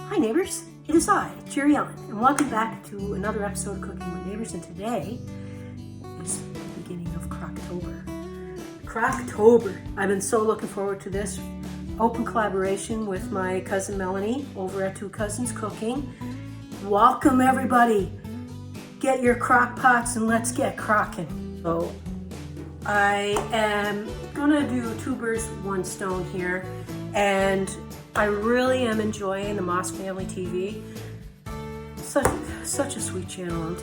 Hi neighbors, it is I, Jerri-ellen, and welcome back to another episode of Cooking with Neighbors, and today is the beginning of Crocktober. Crocktober! I've been so looking forward to this open collaboration with my cousin Melanie over at Two Cousins Cooking. Welcome everybody! Get your crock pots and let's get crocking. So I am gonna do two birds with one stone here, and I really am enjoying the Moss Family TV. Such a sweet channel.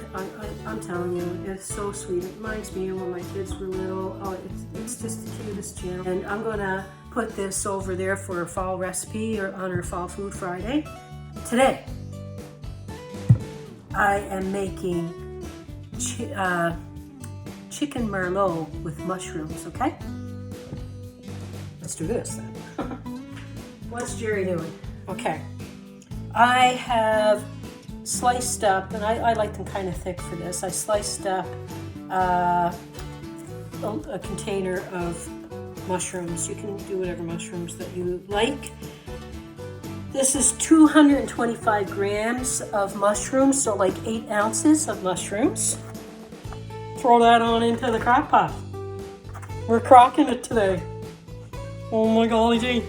I'm telling you, it's so sweet. It reminds me of when my kids were little. Oh, it's just the cutest channel. And I'm gonna put this over there for a fall recipe or on our Fall Food Friday. Today, I am making Chicken Merlot with mushrooms, okay? Let's do this then. What's Jerry doing? Okay. I have sliced up, and I like them kind of thick for this. I sliced up a container of mushrooms. You can do whatever mushrooms that you like. This is 225 grams of mushrooms, so like 8 ounces of mushrooms. Throw that on into the crock pot. We're crocking it today. Oh my golly gee.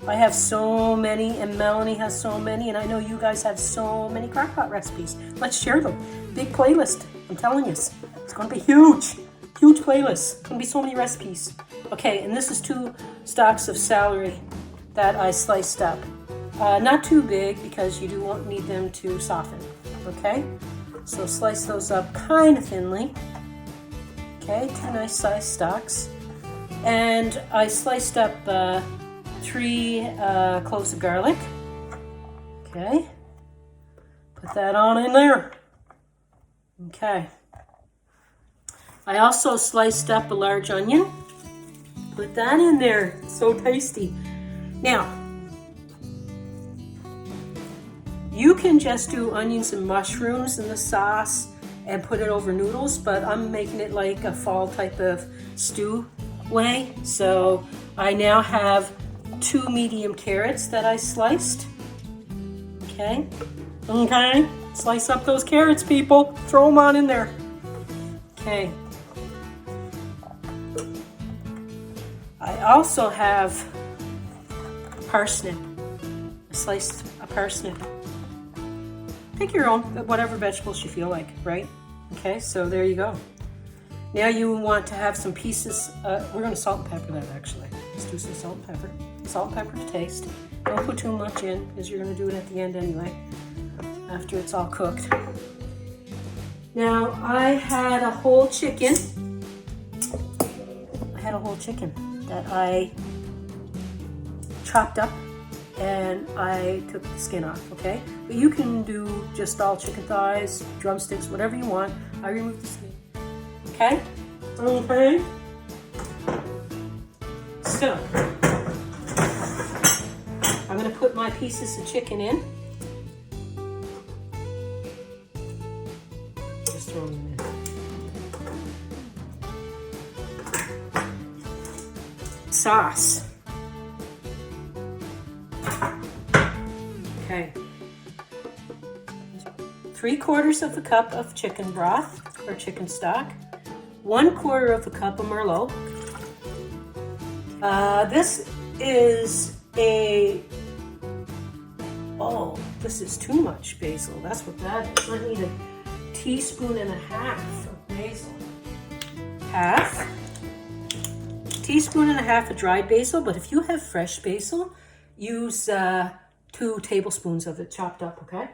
I have so many, and Melanie has so many, and I know you guys have so many crockpot recipes. Let's share them. Big playlist, I'm telling you. It's gonna be huge. Huge playlist. Gonna be so many recipes. Okay, and this is 2 stalks of celery that I sliced up. Not too big because you do need them to soften, okay? So slice those up kind of thinly. Okay, 2 nice sized stalks. And I sliced up 3 cloves of garlic. Okay, put that on in there. Okay, I also sliced up a large onion. Put that in there. It's so tasty. Now, you can just do onions and mushrooms in the sauce and put it over noodles, but I'm making it like a fall type of stew way. So I now have 2 medium carrots that I sliced. Okay. Slice up those carrots, people. Throw them on in there. Okay. I also have parsnip. I sliced a parsnip. Pick your own, whatever vegetables you feel like, right? Okay, so there you go. Now you want to have some pieces. We're going to salt and pepper that actually. Let's do some salt and pepper. Salt and pepper to taste. Don't put too much in because you're going to do it at the end anyway, after it's all cooked. Now I had a whole chicken. That I chopped up and I took the skin off, okay? But you can do just all chicken thighs, drumsticks, whatever you want. I removed the skin. Okay? Okay. So, I'm going to put my pieces of chicken in. Just throw them in. Sauce. Okay. 3/4 of a cup of chicken broth or chicken stock. 1/4 of a cup of Merlot. This is this is too much basil. That's what that is. I need 1.5 teaspoons of basil. 1/2 teaspoon of dried basil, but if you have fresh basil, use 2 tablespoons of it chopped up, okay?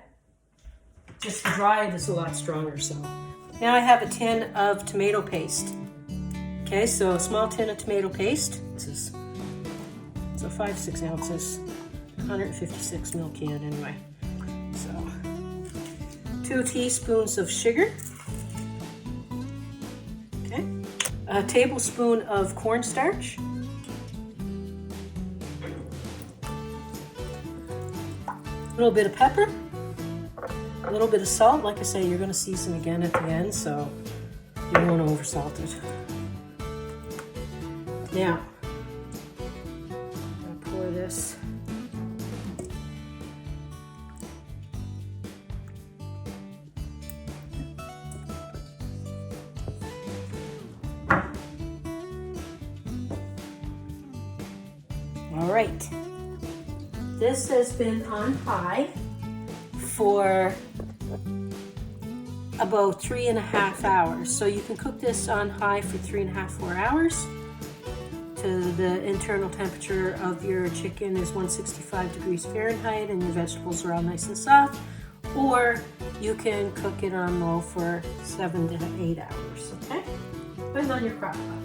Just dried is a lot stronger, so. Now I have a tin of tomato paste. Okay, so a small tin of tomato paste. This is 5-6 ounces, 156 ml can anyway. So 2 teaspoons of sugar. Okay, a tablespoon of cornstarch. A little bit of pepper. A little bit of salt. Like I say, you're going to season again at the end, so you don't want to oversalt it. Now, I'm going to pour this All right. This has been on high for about 3.5 hours. So you can cook this on high for 3.5, 4 hours. To the internal temperature of your chicken is 165 degrees Fahrenheit and your vegetables are all nice and soft. Or you can cook it on low for 7 to 8 hours, okay? Put it on your crock pot.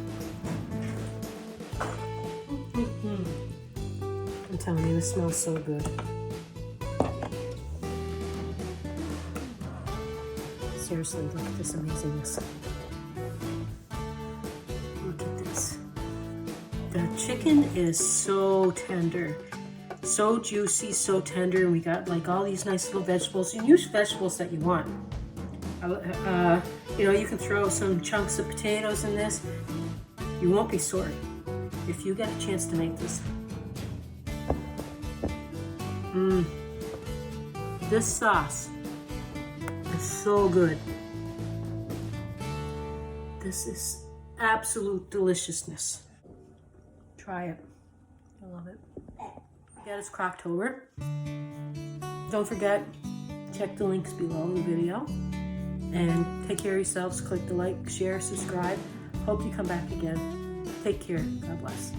I'm telling you, this smells so good. Seriously, look at this amazingness. Look at this. The chicken is so tender, so juicy, so tender, and we got like all these nice little vegetables. You use vegetables that you want. You know, you can throw some chunks of potatoes in this. You won't be sorry if you get a chance to make this. This sauce is so good. This is absolute deliciousness. Try it. I love it. Again, it's Crocktober. Don't forget, check the links below the video. And take care of yourselves. Click the like, share, subscribe. Hope you come back again. Take care. God bless.